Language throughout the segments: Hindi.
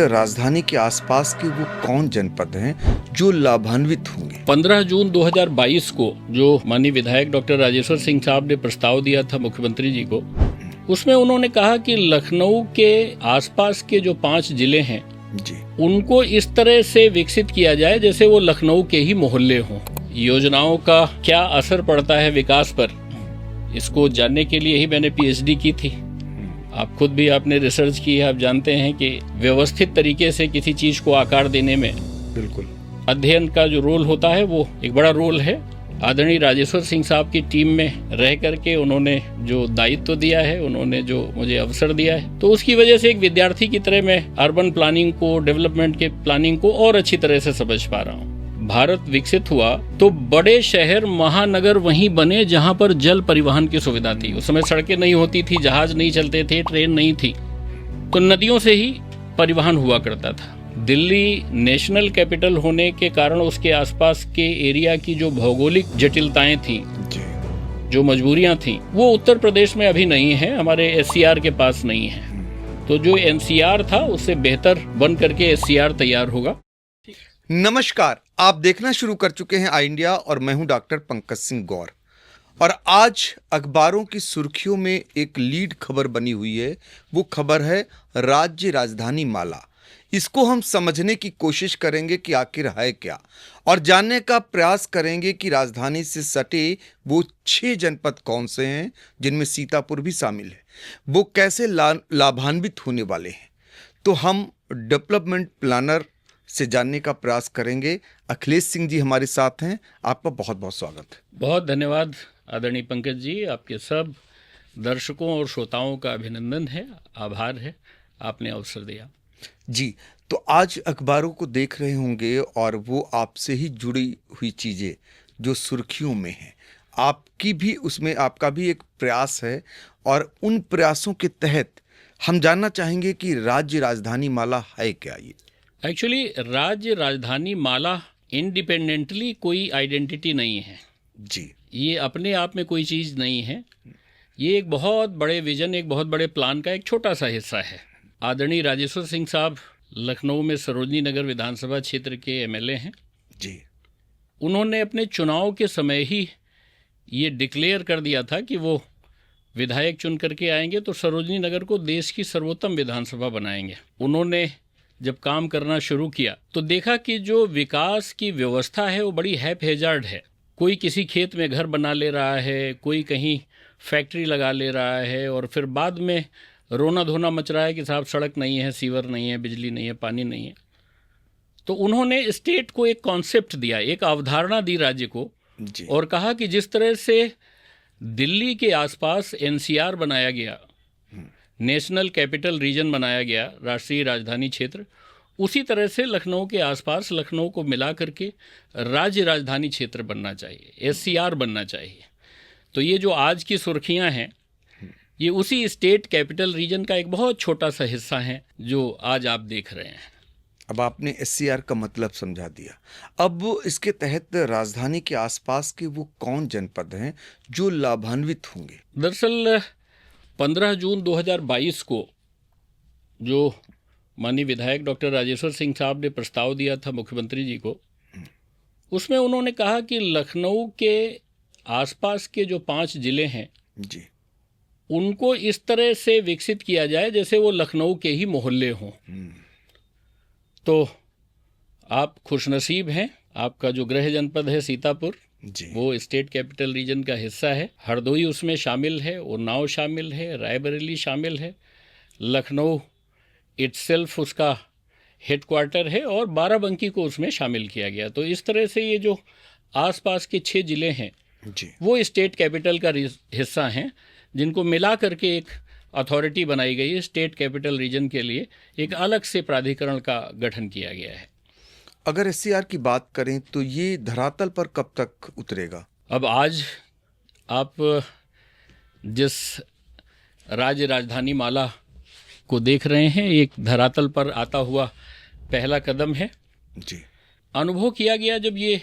राजधानी के आसपास के वो कौन जनपद हैं जो लाभान्वित होंगे? 15 जून 2022 को जो माननीय विधायक डॉक्टर राजेश्वर सिंह साहब ने प्रस्ताव दिया था मुख्यमंत्री जी को, उसमें उन्होंने कहा कि लखनऊ के आसपास के जो 5 जिले हैं जी, उनको इस तरह से विकसित किया जाए जैसे वो लखनऊ के ही मोहल्ले हों। योजनाओं का क्या असर पड़ता है विकास पर, इसको जानने के लिए ही मैंने पीएचडी की थी। आप खुद भी आपने रिसर्च की है, आप जानते हैं कि व्यवस्थित तरीके से किसी चीज को आकार देने में बिल्कुल अध्ययन का जो रोल होता है वो एक बड़ा रोल है। आदरणीय राजेश्वर सिंह साहब की टीम में रह करके उन्होंने जो दायित्व दिया है, उन्होंने जो मुझे अवसर दिया है, तो उसकी वजह से एक विद्यार्थी की तरह मैं अर्बन प्लानिंग को, डेवलपमेंट के प्लानिंग को और अच्छी तरह से समझ पा रहा हूँ। भारत विकसित हुआ तो बड़े शहर, महानगर वहीं बने जहां पर जल परिवहन की सुविधा थी। उस समय सड़कें नहीं होती थी, जहाज नहीं चलते थे, ट्रेन नहीं थी, तो नदियों से ही परिवहन हुआ करता था। दिल्ली नेशनल कैपिटल होने के कारण उसके आसपास के एरिया की जो भौगोलिक जटिलताएं थी, जो मजबूरियां थी, वो उत्तर प्रदेश में अभी नहीं है, हमारे एससीआर के पास नहीं है। तो जो एनसीआर था उससे बेहतर बन करके एससीआर तैयार होगा। नमस्कार, आप देखना शुरू कर चुके हैं आई इंडिया और मैं हूं डॉक्टर पंकज सिंह गौर। और आज अखबारों की सुर्खियों में एक लीड खबर बनी हुई है। वो खबर है राज्य राजधानी माला। इसको हम समझने की कोशिश करेंगे कि आखिर है क्या, और जानने का प्रयास करेंगे कि राजधानी से सटे वो 6 जनपद कौन से हैं जिनमें सीतापुर भी शामिल है, वो कैसे लाभान्वित होने वाले हैं। तो हम डेवलपमेंट प्लानर से जानने का प्रयास करेंगे। अखिलेश सिंह जी हमारे साथ हैं, आपका बहुत बहुत स्वागत है। बहुत धन्यवाद आदरणीय पंकज जी, आपके सब दर्शकों और श्रोताओं का अभिनंदन है, आभार है, आपने अवसर दिया जी। तो आज अखबारों को देख रहे होंगे और वो आपसे ही जुड़ी हुई चीज़ें जो सुर्खियों में हैं, आपकी भी उसमें आपका भी एक प्रयास है, और उन प्रयासों के तहत हम जानना चाहेंगे कि राज्य राजधानी माला है क्या। ये एक्चुअली राज्य राजधानी माला इंडिपेंडेंटली कोई आइडेंटिटी नहीं है जी, ये अपने आप में कोई चीज़ नहीं है। ये एक बहुत बड़े विजन, एक बहुत बड़े प्लान का एक छोटा सा हिस्सा है। आदरणीय राजेश्वर सिंह साहब लखनऊ में सरोजनी नगर विधानसभा क्षेत्र के एमएलए हैं जी। उन्होंने अपने चुनाव के समय ही ये डिक्लेयर कर दिया था कि वो विधायक चुन करके आएंगे तो सरोजनी नगर को देश की सर्वोत्तम विधानसभा बनाएंगे। उन्होंने जब काम करना शुरू किया तो देखा कि जो विकास की व्यवस्था है वो बड़ी हैप हेजार्ड है। कोई किसी खेत में घर बना ले रहा है, कोई कहीं फैक्ट्री लगा ले रहा है, और फिर बाद में रोना धोना मच रहा है कि साहब सड़क नहीं है, सीवर नहीं है, बिजली नहीं है, पानी नहीं है। तो उन्होंने स्टेट को एक कॉन्सेप्ट दिया, एक अवधारणा दी राज्य को जी। और कहा कि जिस तरह से दिल्ली के आसपास एनसीआर बनाया गया, नेशनल कैपिटल रीजन बनाया गया, राष्ट्रीय राजधानी क्षेत्र, उसी तरह से लखनऊ के आसपास लखनऊ को मिला करके राज्य राजधानी क्षेत्र बनना चाहिए, एससीआर बनना चाहिए। तो ये जो आज की सुर्खियां हैं ये उसी स्टेट कैपिटल रीजन का एक बहुत छोटा सा हिस्सा है जो आज आप देख रहे हैं। अब आपने एससीआर का मतलब समझा दिया। अब इसके तहत राजधानी के आसपास के वो कौन जनपद हैं जो लाभान्वित होंगे? दरअसल 15 जून 2022 को जो माननीय विधायक डॉक्टर राजेश्वर सिंह साहब ने प्रस्ताव दिया था मुख्यमंत्री जी को, उसमें उन्होंने कहा कि लखनऊ के आसपास के जो 5 जिले हैं जी, उनको इस तरह से विकसित किया जाए जैसे वो लखनऊ के ही मोहल्ले हों। तो आप खुशनसीब हैं, आपका जो गृह जनपद है सीतापुर जी, वो स्टेट कैपिटल रीजन का हिस्सा है। हरदोई उसमें शामिल है, उन्नाव शामिल है, रायबरेली शामिल है, लखनऊ इटसेल्फ उसका हेडक्वार्टर है, और बाराबंकी को उसमें शामिल किया गया। तो इस तरह से ये जो आसपास के 6 जिले हैं जी, वो स्टेट कैपिटल का हिस्सा हैं, जिनको मिला करके एक अथॉरिटी बनाई गई है। स्टेट कैपिटल रीजन के लिए एक अलग से प्राधिकरण का गठन किया गया है। अगर एससीआर की बात करें तो ये धरातल पर कब तक उतरेगा? अब आज आप जिस राज्य राजधानी माला को देख रहे हैं, एक धरातल पर आता हुआ पहला कदम है। जी, अनुभव किया गया जब ये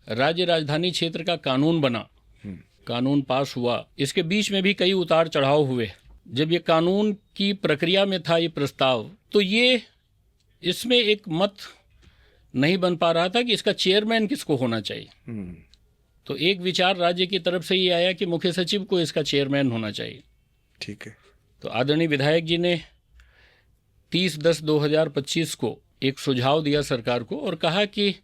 राज्य राजधानी क्षेत्र का कानून बना, कानून पास हुआ, इसके बीच में भी कई उतार चढ़ाव हुए। जब ये कानून की प्रक्रिया में था ये प्रस्ताव, तो ये इसमें एक मत नहीं बन पा रहा था कि इसका चेयरमैन किसको होना चाहिए। तो एक विचार राज्य की तरफ से ये आया कि मुख्य सचिव को इसका चेयरमैन होना चाहिए। ठीक है। तो आदरणीय विधायक जी ने 30/10/2025 को एक सुझाव दिया सरकार को और कहा कि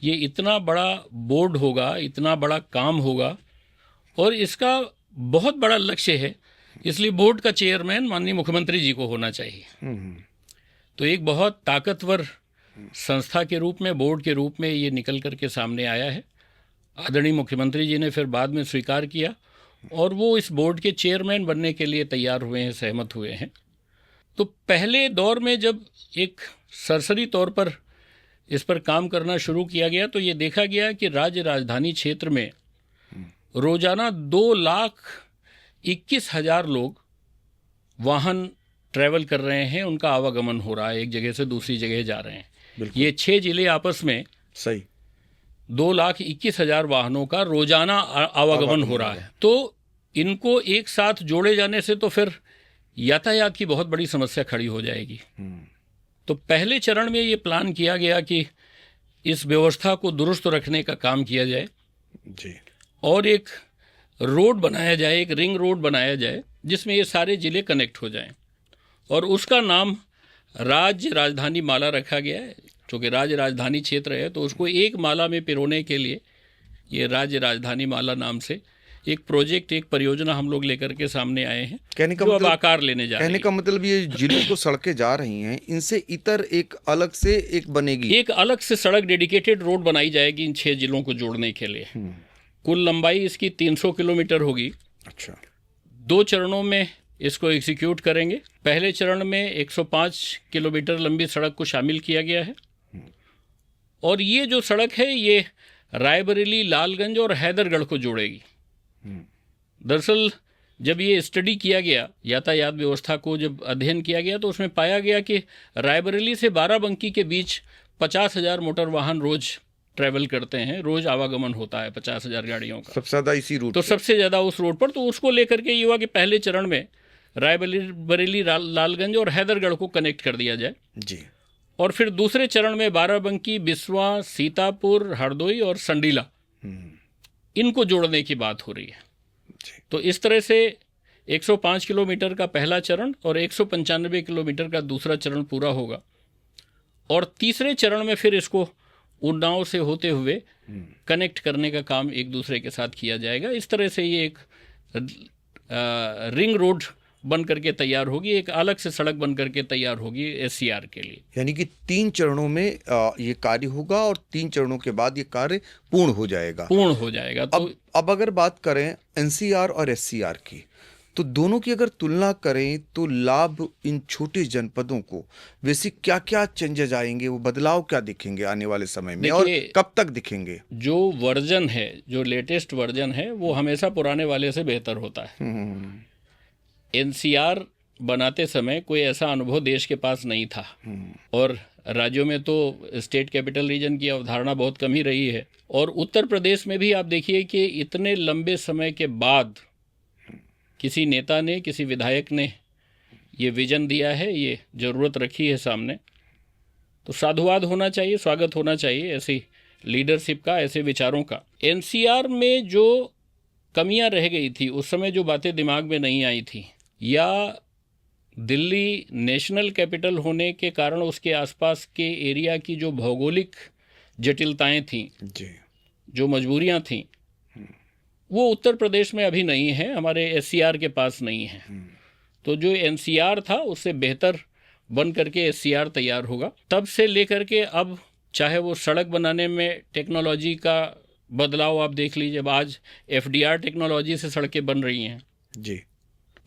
ये इतना बड़ा बोर्ड होगा, इतना बड़ा काम होगा और इसका बहुत बड़ा लक्ष्य है, इसलिए बोर्ड का चेयरमैन माननीय मुख्यमंत्री जी को होना चाहिए। तो एक बहुत ताकतवर संस्था के रूप में, बोर्ड के रूप में ये निकल करके सामने आया है। आदरणीय मुख्यमंत्री जी ने फिर बाद में स्वीकार किया और वो इस बोर्ड के चेयरमैन बनने के लिए तैयार हुए हैं, सहमत हुए हैं। तो पहले दौर में जब एक सरसरी तौर पर इस पर काम करना शुरू किया गया तो ये देखा गया कि राज्य राजधानी क्षेत्र में रोजाना 2,21,000 लोग वाहन ट्रैवल कर रहे हैं, उनका आवागमन हो रहा है, एक जगह से दूसरी जगह जा रहे हैं। ये 6 जिले आपस में सही 2,21,000 वाहनों का रोजाना आवागमन हो रहा है। तो इनको एक साथ जोड़े जाने से तो फिर यातायात की बहुत बड़ी समस्या खड़ी हो जाएगी। तो पहले चरण में ये प्लान किया गया कि इस व्यवस्था को दुरुस्त रखने का काम किया जाए जी, और एक रोड बनाया जाए, एक रिंग रोड बनाया जाए जिसमें ये सारे जिले कनेक्ट हो जाएं और उसका नाम राज्य राजधानी माला रखा गया है। चूँकि राज्य राजधानी क्षेत्र है तो उसको एक माला में पिरोने के लिए ये राज्य राजधानी माला नाम से एक प्रोजेक्ट, एक परियोजना हम लोग लेकर के सामने आए हैं, कहने का जो मतलब अब आकार लेने जा रही है। कहने का मतलब ये जिलों को सड़कें जा रही हैं, इनसे इतर एक अलग से एक बनेगी, एक अलग से सड़क, डेडिकेटेड रोड बनाई जाएगी इन 6 जिलों को जोड़ने के लिए। कुल लंबाई इसकी 300 किलोमीटर होगी। अच्छा। 2 चरणों में इसको एग्जीक्यूट करेंगे। पहले चरण में 105 किलोमीटर लंबी सड़क को शामिल किया गया है और ये जो सड़क है ये रायबरेली, लालगंज और हैदरगढ़ को जोड़ेगी। दरअसल जब ये स्टडी किया गया, यातायात व्यवस्था को जब अध्ययन किया गया तो उसमें पाया गया कि रायबरेली से बाराबंकी के बीच 50,000 मोटर वाहन रोज ट्रैवल करते हैं, रोज आवागमन होता है 50,000 गाड़ियों का। सबसे ज़्यादा इसी रूट तो सबसे ज़्यादा उस रोड पर, तो उसको लेकर के ये हुआ कि पहले चरण में रायबरेली, लालगंज और हैदरगढ़ को कनेक्ट कर दिया जाए जी, और फिर दूसरे चरण में बाराबंकी, बिस्वा, सीतापुर, हरदोई और संडीला, इनको जोड़ने की बात हो रही है। तो इस तरह से 105 किलोमीटर का पहला चरण और 195 किलोमीटर का दूसरा चरण पूरा होगा और तीसरे चरण में फिर इसको उन्नाव से होते हुए कनेक्ट करने का काम एक दूसरे के साथ किया जाएगा। इस तरह से ये एक रिंग रोड बन करके तैयार होगी, एक अलग से सड़क बन करके तैयार होगी SCR के लिए। यानी कि 3 चरणों में ये कार्य होगा और 3 चरणों के बाद ये कार्य पूर्ण हो जाएगा। तो अब अगर बात करें NCR और SCR की, तो दोनों की अगर तुलना करें तो लाभ इन छोटे जनपदों को वैसे क्या क्या चेंजेस आएंगे, वो बदलाव क्या दिखेंगे आने वाले समय में और कब तक दिखेंगे? जो वर्जन है, जो लेटेस्ट वर्जन है, वो हमेशा पुराने वाले से बेहतर होता है। NCR बनाते समय कोई ऐसा अनुभव देश के पास नहीं था और राज्यों में तो स्टेट कैपिटल रीजन की अवधारणा बहुत कम ही रही है और उत्तर प्रदेश में भी आप देखिए कि इतने लंबे समय के बाद किसी नेता ने, किसी विधायक ने ये विजन दिया है, ये ज़रूरत रखी है सामने, तो साधुवाद होना चाहिए, स्वागत होना चाहिए ऐसी लीडरशिप का, ऐसे विचारों का। NCR में जो कमियां रह गई थी उस समय, जो बातें दिमाग में नहीं आई थी, या दिल्ली नेशनल कैपिटल होने के कारण उसके आसपास के एरिया की जो भौगोलिक जटिलताएं थीं जी, जो मजबूरियां थीं, वो उत्तर प्रदेश में अभी नहीं है, हमारे SCR के पास नहीं है। तो जो NCR था उससे बेहतर बन करके SCR तैयार होगा। तब से लेकर के अब चाहे वो सड़क बनाने में टेक्नोलॉजी का बदलाव आप देख लीजिए, अब आज FDR टेक्नोलॉजी से सड़कें बन रही हैं जी।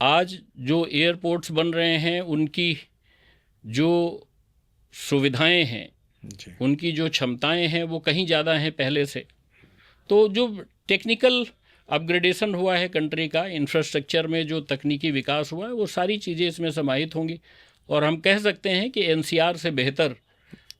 आज जो एयरपोर्ट्स बन रहे हैं उनकी जो सुविधाएं हैं जी, उनकी जो क्षमताएं हैं वो कहीं ज़्यादा हैं पहले से। तो जो टेक्निकल अपग्रेडेशन हुआ है कंट्री का, इंफ्रास्ट्रक्चर में जो तकनीकी विकास हुआ है, वो सारी चीज़ें इसमें समाहित होंगी और हम कह सकते हैं कि NCR से बेहतर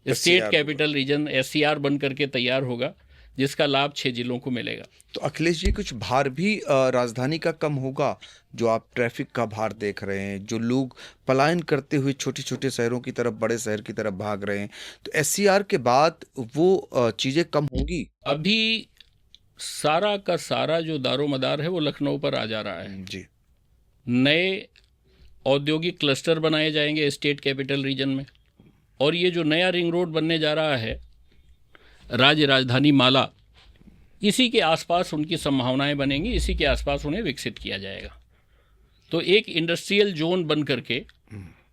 स्टेट कैपिटल रीजन SCR बन करके तैयार होगा, जिसका लाभ 6 जिलों को मिलेगा। तो अखिलेश जी, कुछ भार भी राजधानी का कम होगा? जो आप ट्रैफिक का भार देख रहे हैं, जो लोग पलायन करते हुए छोटे छोटे शहरों की तरफ, बड़े शहर की तरफ भाग रहे हैं, तो एससीआर के बाद वो चीजें कम होंगी? अभी सारा का सारा जो दारोमदार है वो लखनऊ पर आ जा रहा है जी। नए औद्योगिक क्लस्टर बनाए जाएंगे स्टेट कैपिटल रीजन में, और ये जो नया रिंग रोड बनने जा रहा है राज्य राजधानी माला, इसी के आसपास उनकी संभावनाएं बनेंगी, इसी के आसपास उन्हें विकसित किया जाएगा। तो एक इंडस्ट्रियल जोन बन करके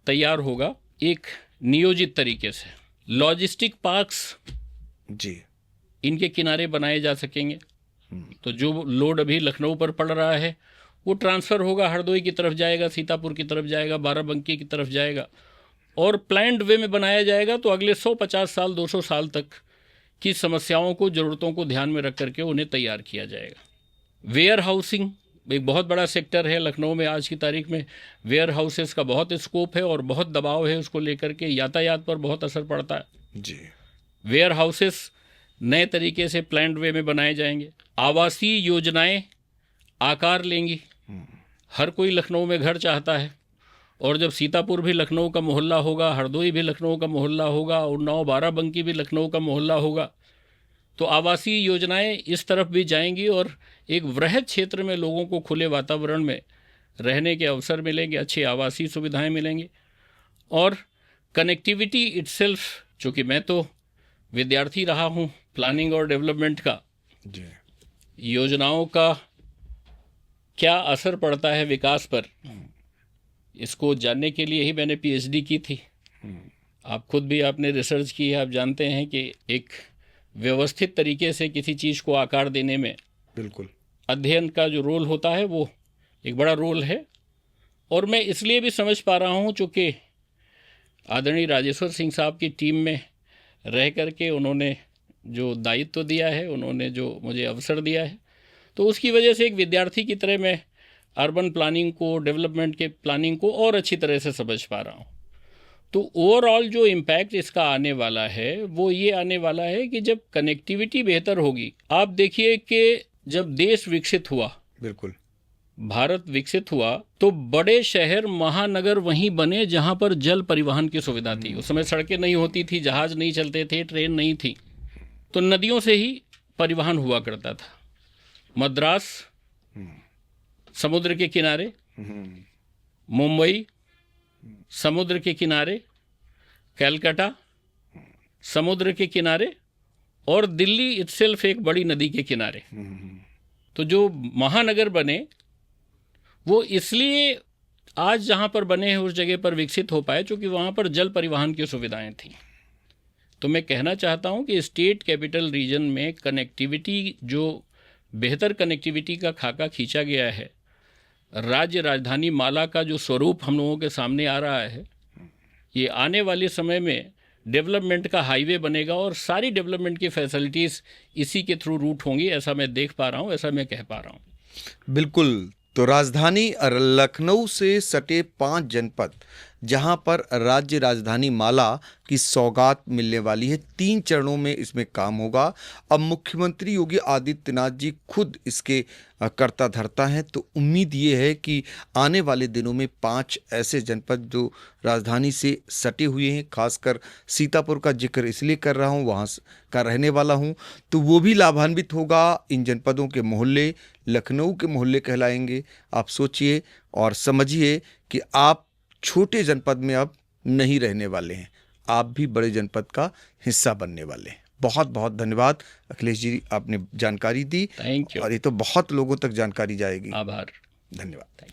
तैयार होगा एक नियोजित तरीके से। लॉजिस्टिक पार्क्स जी इनके किनारे बनाए जा सकेंगे। तो जो लोड अभी लखनऊ पर पड़ रहा है वो ट्रांसफ़र होगा, हरदोई की तरफ जाएगा, सीतापुर की तरफ जाएगा, बाराबंकी की तरफ जाएगा, और प्लान्ड वे में बनाया जाएगा। तो अगले 150 साल 200 साल तक की समस्याओं को, ज़रूरतों को ध्यान में रख करके उन्हें तैयार किया जाएगा। वेयर हाउसिंग एक बहुत बड़ा सेक्टर है लखनऊ में। आज की तारीख में वेयर हाउसेस का बहुत स्कोप है और बहुत दबाव है उसको लेकर के, यातायात पर बहुत असर पड़ता है जी। वेयर हाउसेस नए तरीके से प्लान्ड वे में बनाए जाएंगे। आवासीय योजनाएं आकार लेंगी। हर कोई लखनऊ में घर चाहता है, और जब सीतापुर भी लखनऊ का मोहल्ला होगा, हरदोई भी लखनऊ का मोहल्ला होगा, उन्नाव बाराबंकी भी लखनऊ का मोहल्ला होगा, तो आवासीय योजनाएं इस तरफ भी जाएंगी और एक वृहद क्षेत्र में लोगों को खुले वातावरण में रहने के अवसर मिलेंगे, अच्छी आवासीय सुविधाएं मिलेंगी। और कनेक्टिविटी इटसेल्फ, चूँकि मैं तो विद्यार्थी रहा हूँ प्लानिंग और डेवलपमेंट का, जी। योजनाओं का क्या असर पड़ता है विकास पर, इसको जानने के लिए ही मैंने पीएचडी की थी। आप खुद भी आपने रिसर्च की है, आप जानते हैं कि एक व्यवस्थित तरीके से किसी चीज़ को आकार देने में बिल्कुल अध्ययन का जो रोल होता है वो एक बड़ा रोल है। और मैं इसलिए भी समझ पा रहा हूँ चूँकि आदरणीय राजेश्वर सिंह साहब की टीम में रह करके उन्होंने जो दायित्व दिया है, उन्होंने जो मुझे अवसर दिया है, तो उसकी वजह से एक विद्यार्थी की तरह मैं अर्बन प्लानिंग को, डेवलपमेंट के प्लानिंग को और अच्छी तरह से समझ पा रहा हूँ। तो ओवरऑल जो इम्पैक्ट इसका आने वाला है वो ये आने वाला है कि जब कनेक्टिविटी बेहतर होगी, आप देखिए कि जब देश विकसित हुआ, बिल्कुल भारत विकसित हुआ, तो बड़े शहर महानगर वहीं बने जहाँ पर जल परिवहन की सुविधा थी। उस समय सड़कें नहीं होती थी, जहाज नहीं चलते थे, ट्रेन नहीं थी, तो नदियों से ही परिवहन हुआ करता था। मद्रास समुद्र के किनारे, मुंबई समुद्र के किनारे, कलकत्ता समुद्र के किनारे, और दिल्ली इटसेल्फ एक बड़ी नदी के किनारे। तो जो महानगर बने वो इसलिए आज जहाँ पर बने हैं उस जगह पर विकसित हो पाए क्योंकि वहाँ पर जल परिवहन की सुविधाएं थी। तो मैं कहना चाहता हूँ कि स्टेट कैपिटल रीजन में कनेक्टिविटी, जो बेहतर कनेक्टिविटी का खाका खींचा गया है, राज्य राजधानी माला का जो स्वरूप हम लोगों के सामने आ रहा है, ये आने वाले समय में डेवलपमेंट का हाईवे बनेगा और सारी डेवलपमेंट की फैसिलिटीज़ इसी के थ्रू रूट होंगी। ऐसा मैं देख पा रहा हूँ, ऐसा मैं कह पा रहा हूँ। बिल्कुल। तो राजधानी लखनऊ से सटे 5 जनपद जहां पर राज्य राजधानी माला की सौगात मिलने वाली है, 3 चरणों में इसमें काम होगा। अब मुख्यमंत्री योगी आदित्यनाथ जी खुद इसके कर्ता धर्ता हैं, तो उम्मीद ये है कि आने वाले दिनों में 5 ऐसे जनपद जो राजधानी से सटे हुए हैं, खासकर सीतापुर का जिक्र इसलिए कर रहा हूँ, वहाँ का रहने वाला हूँ, तो वो भी लाभान्वित होगा। इन जनपदों के मोहल्ले लखनऊ के मोहल्ले कहलाएंगे। आप सोचिए और समझिए कि आप छोटे जनपद में अब नहीं रहने वाले हैं, आप भी बड़े जनपद का हिस्सा बनने वाले हैं। बहुत बहुत धन्यवाद अखिलेश जी, आपने जानकारी दी। Thank you. और ये तो बहुत लोगों तक जानकारी जाएगी। आभार। धन्यवाद।